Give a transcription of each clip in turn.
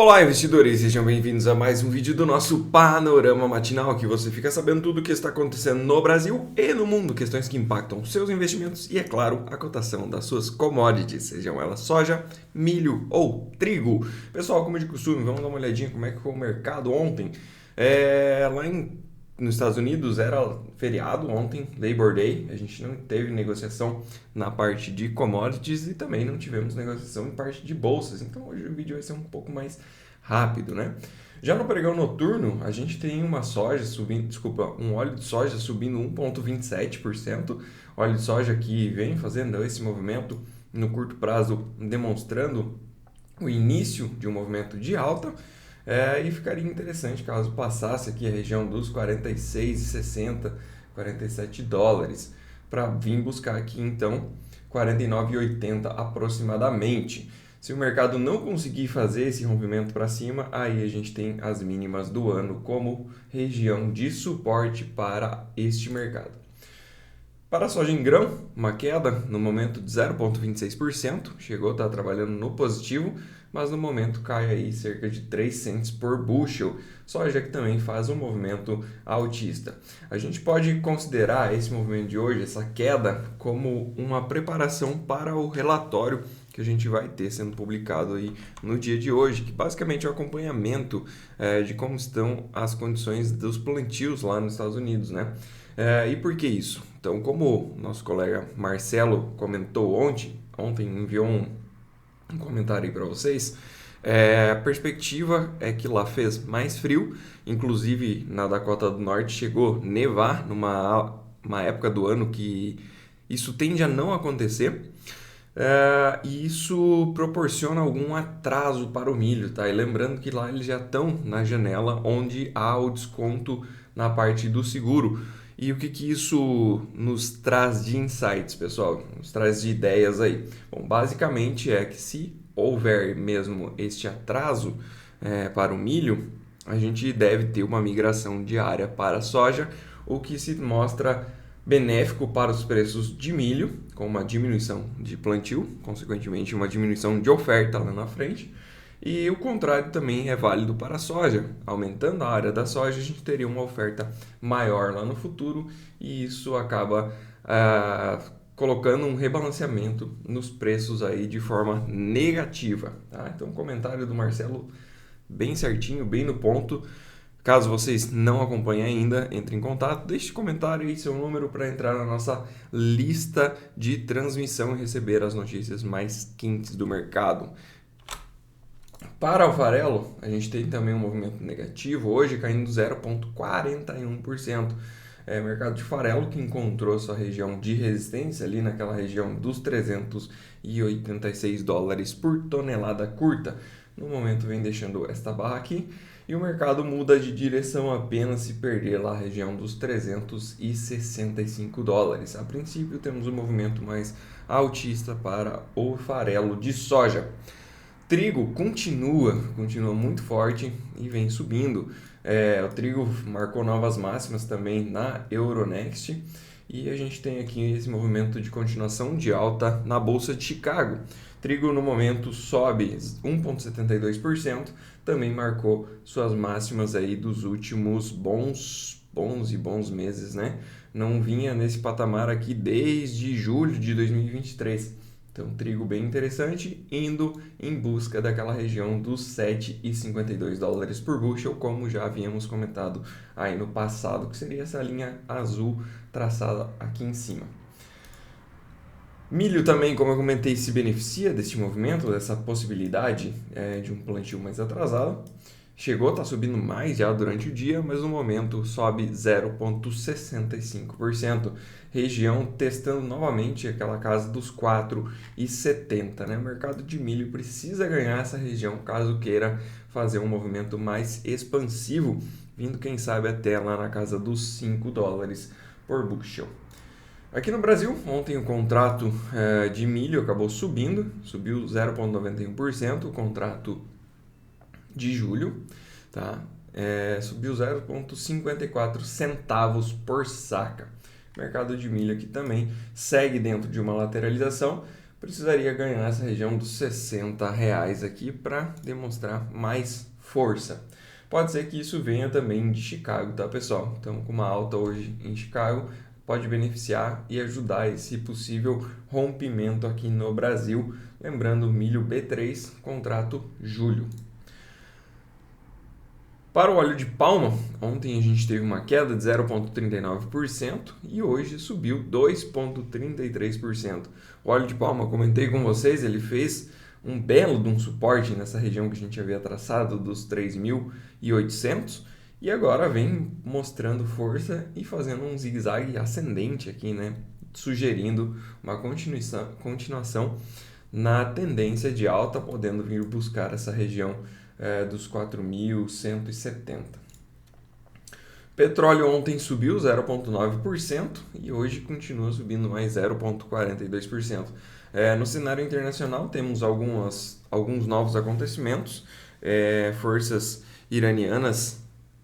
Olá, investidores! Sejam bem-vindos a mais um vídeo do nosso Panorama Matinal, que você fica sabendo tudo o que está acontecendo no Brasil e no mundo, questões que impactam seus investimentos e, é claro, a cotação das suas commodities, sejam elas soja, milho ou trigo. Pessoal, como de costume, vamos dar uma olhadinha como é que foi o mercado ontem. Nos Estados Unidos era feriado ontem, Labor Day, a gente não teve negociação na parte de commodities e também não tivemos negociação em parte de bolsas, então hoje o vídeo vai ser um pouco mais rápido, né? Já no pregão noturno, a gente tem um óleo de soja subindo 1,27%, óleo de soja que vem fazendo esse movimento no curto prazo, demonstrando o início de um movimento de alta. E ficaria interessante caso passasse aqui a região dos 46,60, 47 dólares, para vir buscar aqui então 49,80 aproximadamente. Se o mercado não conseguir fazer esse rompimento para cima, aí a gente tem as mínimas do ano como região de suporte para este mercado. Para a soja em grão, uma queda no momento de 0,26%, chegou a estar trabalhando no positivo, mas no momento cai aí cerca de 3 cents por bushel, soja que também faz um movimento altista. A gente pode considerar esse movimento de hoje, essa queda, como uma preparação para o relatório que a gente vai ter sendo publicado aí no dia de hoje, que basicamente é o acompanhamento de como estão as condições dos plantios lá nos Estados Unidos, né? E por que isso? Então, como o nosso colega Marcelo comentou ontem enviou um comentário aí para vocês, a perspectiva é que lá fez mais frio, inclusive na Dakota do Norte chegou a nevar numa época do ano que isso tende a não acontecer. E isso proporciona algum atraso para o milho, tá? E lembrando que lá eles já estão na janela onde há o desconto na parte do seguro. E o que isso nos traz de insights, pessoal? Nos traz de ideias aí. Bom, basicamente é que se houver mesmo este atraso para o milho, a gente deve ter uma migração diária para a soja, o que se mostra benéfico para os preços de milho, com uma diminuição de plantio, consequentemente uma diminuição de oferta lá na frente. E o contrário também é válido para a soja. Aumentando a área da soja, a gente teria uma oferta maior lá no futuro e isso acaba colocando um rebalanceamento nos preços aí de forma negativa. Tá? Então, o comentário do Marcelo bem certinho, bem no ponto. Caso vocês não acompanhem ainda, entre em contato, deixe comentário aí seu número para entrar na nossa lista de transmissão e receber as notícias mais quentes do mercado. Para o farelo, a gente tem também um movimento negativo, hoje caindo 0,41%. Mercado de farelo que encontrou sua região de resistência ali naquela região dos 386 dólares por tonelada curta. No momento vem deixando esta barra aqui e o mercado muda de direção apenas se perder lá a região dos 365 dólares. A princípio temos um movimento mais altista para o farelo de soja. Trigo continua muito forte e vem subindo. O trigo marcou novas máximas também na Euronext e a gente tem aqui esse movimento de continuação de alta na Bolsa de Chicago. Trigo no momento sobe 1,72%, também marcou suas máximas aí dos últimos bons meses, né? Não vinha nesse patamar aqui desde julho de 2023. Então, trigo bem interessante, indo em busca daquela região dos 7,52 dólares por bushel, como já havíamos comentado aí no passado, que seria essa linha azul traçada aqui em cima. Milho também, como eu comentei, se beneficia deste movimento, dessa possibilidade de um plantio mais atrasado. Chegou a estar subindo mais já durante o dia, mas no momento sobe 0,65%. Região testando novamente aquela casa dos 4,70, né? O mercado de milho precisa ganhar essa região caso queira fazer um movimento mais expansivo, vindo quem sabe até lá na casa dos 5 dólares por bushel. Aqui no Brasil, ontem o contrato de milho acabou subiu 0,91%, o contrato de julho, tá? Subiu 0,54 centavos por saca. O mercado de milho aqui também segue dentro de uma lateralização, precisaria ganhar essa região dos R$ 60 aqui para demonstrar mais força. Pode ser que isso venha também de Chicago, tá, pessoal? Então, com uma alta hoje em Chicago, pode beneficiar e ajudar esse possível rompimento aqui no Brasil. Lembrando, milho B3, contrato julho. Para o óleo de palma, ontem a gente teve uma queda de 0,39% e hoje subiu 2,33%. O óleo de palma, comentei com vocês, ele fez um belo de um suporte nessa região que a gente havia traçado dos 3.800 e agora vem mostrando força e fazendo um zigue-zague ascendente aqui, né? Sugerindo uma continuação na tendência de alta, podendo vir buscar essa região dos 4.170. Petróleo ontem subiu 0,9% e hoje continua subindo mais 0,42%. No cenário internacional temos alguns novos acontecimentos. Forças iranianas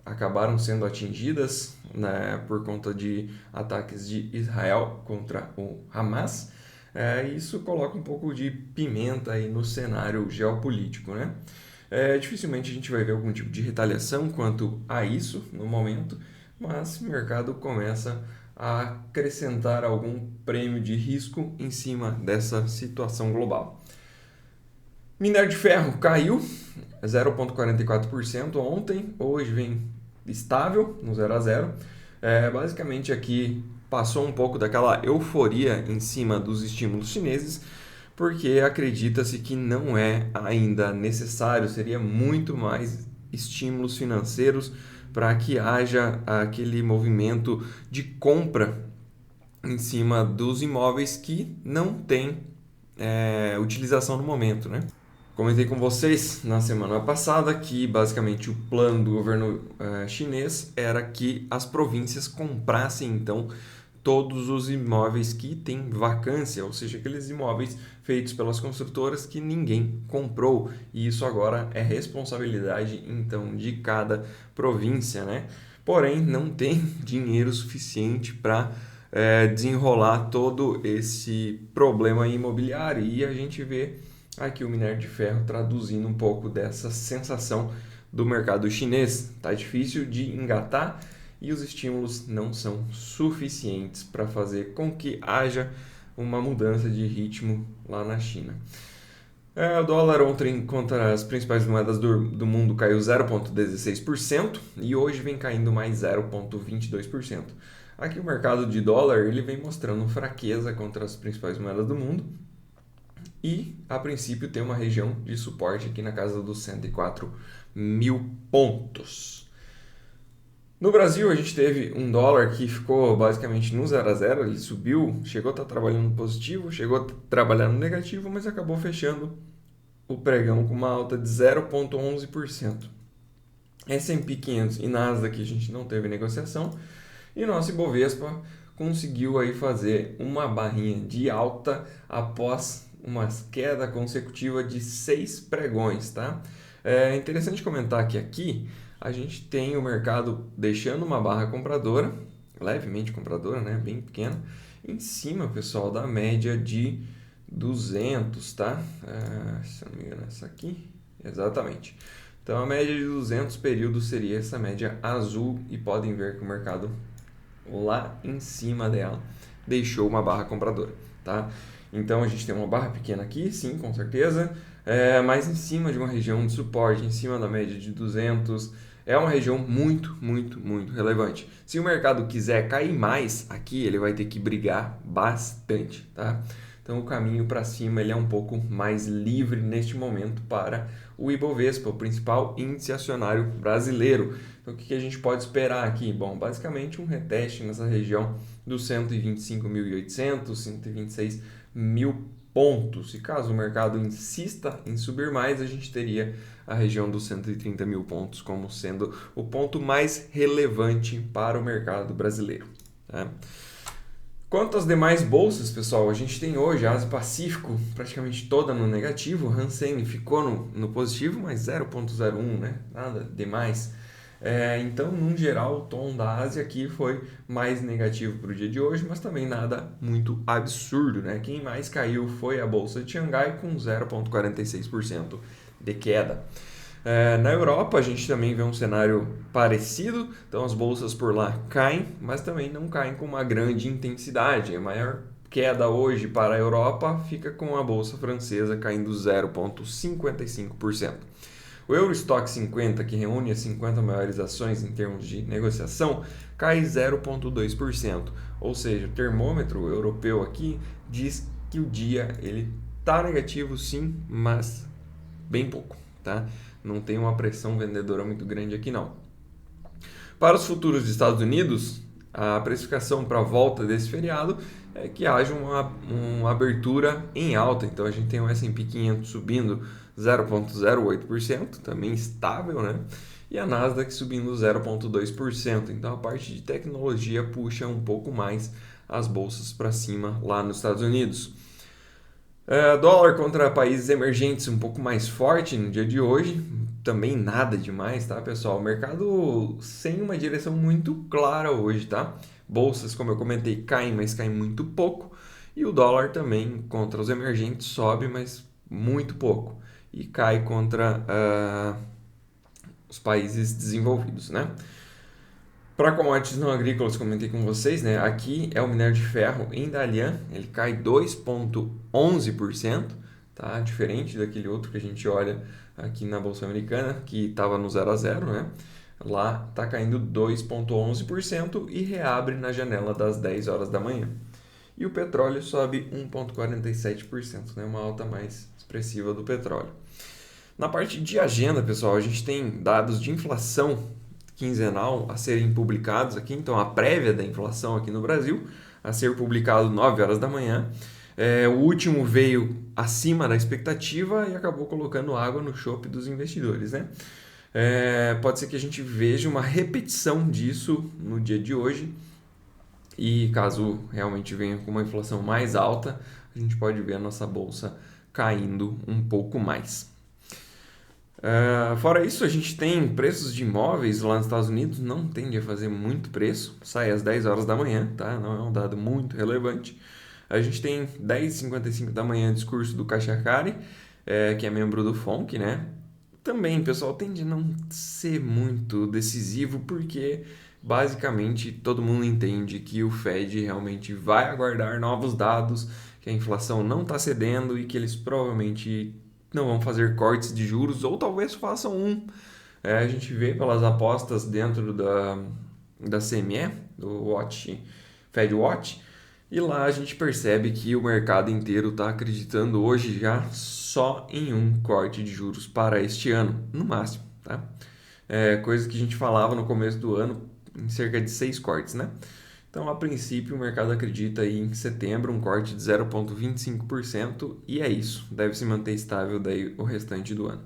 acabaram sendo atingidas, né, por conta de ataques de Israel contra o Hamas. Isso coloca um pouco de pimenta aí no cenário geopolítico, né? Dificilmente a gente vai ver algum tipo de retaliação quanto a isso no momento, mas o mercado começa a acrescentar algum prêmio de risco em cima dessa situação global. Minério de ferro caiu 0,44% ontem, hoje vem estável no 0 a 0. Basicamente aqui passou um pouco daquela euforia em cima dos estímulos chineses, porque acredita-se que não é ainda necessário, seria muito mais estímulos financeiros para que haja aquele movimento de compra em cima dos imóveis que não tem utilização no momento, né? Comentei com vocês na semana passada que basicamente o plano do governo chinês era que as províncias comprassem então todos os imóveis que têm vacância, ou seja, aqueles imóveis feitos pelas construtoras que ninguém comprou, e isso agora é responsabilidade então de cada província, né? Porém, não tem dinheiro suficiente para desenrolar todo esse problema imobiliário, e a gente vê aqui o minério de ferro traduzindo um pouco dessa sensação do mercado chinês. Tá difícil de engatar e os estímulos não são suficientes para fazer com que haja uma mudança de ritmo lá na China. O dólar ontem contra as principais moedas do mundo caiu 0,16% e hoje vem caindo mais 0,22%. Aqui o mercado de dólar ele vem mostrando fraqueza contra as principais moedas do mundo e, a princípio, tem uma região de suporte aqui na casa dos 104 mil pontos. No Brasil, a gente teve um dólar que ficou basicamente no 0 a 0, ele subiu, chegou a estar trabalhando no positivo, chegou a trabalhar no negativo, mas acabou fechando o pregão com uma alta de 0,11%. S&P 500 e Nasdaq a gente não teve negociação e nosso Ibovespa conseguiu aí fazer uma barrinha de alta após uma queda consecutiva de 6 pregões, tá? É interessante comentar que aqui a gente tem o mercado deixando uma barra compradora, levemente compradora, né? Bem pequena, em cima, pessoal, da média de 200, tá? Se eu não me engano, essa aqui, exatamente. Então, a média de 200 períodos seria essa média azul e podem ver que o mercado lá em cima dela deixou uma barra compradora, tá? Então, a gente tem uma barra pequena aqui, sim, com certeza, mas em cima de uma região de suporte, em cima da média de 200, é uma região muito, muito, muito relevante. Se o mercado quiser cair mais aqui, ele vai ter que brigar bastante, tá? Então, o caminho para cima ele é um pouco mais livre neste momento para o Ibovespa, o principal índice acionário brasileiro. Então, o que a gente pode esperar aqui? Bom, basicamente um reteste nessa região dos 125.800, 126 mil pontos. E caso o mercado insista em subir mais, a gente teria a região dos 130 mil pontos como sendo o ponto mais relevante para o mercado brasileiro, tá? Quanto às demais bolsas, pessoal, a gente tem hoje a Ásia Pacífico praticamente toda no negativo, Hang Seng ficou no positivo, mas 0,01, né? Nada demais. Então, no geral, o tom da Ásia aqui foi mais negativo para o dia de hoje, mas também nada muito absurdo, né? Quem mais caiu foi a Bolsa de Xangai com 0,46% de queda. Na Europa, a gente também vê um cenário parecido, então as bolsas por lá caem, mas também não caem com uma grande intensidade. A maior queda hoje para a Europa fica com a bolsa francesa caindo 0,55%. O Eurostock 50, que reúne as 50 maiores ações em termos de negociação, cai 0,2%. Ou seja, o termômetro europeu aqui diz que o dia ele está negativo sim, mas bem pouco, tá? Não tem uma pressão vendedora muito grande aqui não. Para os futuros dos Estados Unidos, a precificação para a volta desse feriado é que haja uma abertura em alta. Então a gente tem o S&P 500 subindo 0,08%, também estável, né? E a Nasdaq subindo 0,2%. Então a parte de tecnologia puxa um pouco mais as bolsas para cima lá nos Estados Unidos. Dólar contra países emergentes um pouco mais forte no dia de hoje, também nada demais, tá, pessoal? O mercado sem uma direção muito clara hoje, tá? Bolsas, como eu comentei, caem, mas caem muito pouco. E o dólar também contra os emergentes sobe, mas muito pouco. E cai contra os países desenvolvidos, né? Para commodities não agrícolas, comentei com vocês, né? Aqui é o minério de ferro em Dalian, ele cai 2,11%, tá? Diferente daquele outro que a gente olha aqui na Bolsa Americana, que estava no 0 a 0, né? Lá está caindo 2,11% e reabre na janela das 10 horas da manhã. E o petróleo sobe 1,47%, né? Uma alta mais expressiva do petróleo. Na parte de agenda, pessoal, a gente tem dados de inflação quinzenal a serem publicados aqui, então a prévia da inflação aqui no Brasil a ser publicado 9 horas da manhã. O último veio acima da expectativa e acabou colocando água no chope dos investidores, né? Pode ser que a gente veja uma repetição disso no dia de hoje e caso realmente venha com uma inflação mais alta, a gente pode ver a nossa bolsa caindo um pouco mais. Fora isso, a gente tem preços de imóveis lá nos Estados Unidos, não tende a fazer muito preço, sai às 10 horas da manhã, tá? Não é um dado muito relevante. A gente tem 10h55 da manhã discurso do Kashkari, que é membro do FONC, né? Também, pessoal, tende a não ser muito decisivo, porque basicamente todo mundo entende que o Fed realmente vai aguardar novos dados, que a inflação não está cedendo e que eles provavelmente não vão fazer cortes de juros, ou talvez façam um. A gente vê pelas apostas dentro da CME, do Fed Watch, e lá a gente percebe que o mercado inteiro está acreditando hoje já só em um corte de juros para este ano, no máximo, tá? Coisa que a gente falava no começo do ano, em cerca de 6 cortes, né? Então, a princípio, o mercado acredita aí em setembro um corte de 0,25% e é isso. Deve se manter estável daí o restante do ano.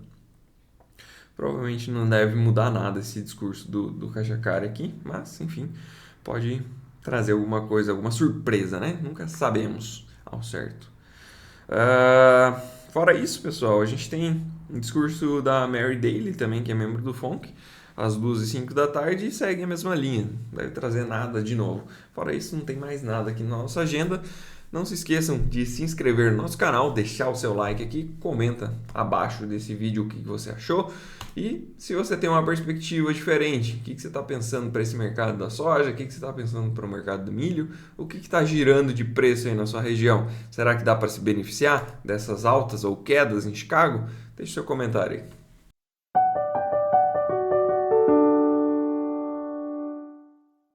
Provavelmente não deve mudar nada esse discurso do Kashkari aqui, mas, enfim, pode trazer alguma coisa, alguma surpresa, né? Nunca sabemos ao certo. Fora isso, pessoal, a gente tem um discurso da Mary Daly também, que é membro do FONC, às 2h05 da tarde e segue a mesma linha, não deve trazer nada de novo. Fora isso, não tem mais nada aqui na nossa agenda. Não se esqueçam de se inscrever no nosso canal, deixar o seu like aqui, comenta abaixo desse vídeo o que você achou e se você tem uma perspectiva diferente, o que você está pensando para esse mercado da soja, o que você está pensando para o mercado do milho, o que está girando de preço aí na sua região. Será que dá para se beneficiar dessas altas ou quedas em Chicago? Deixe seu comentário aí.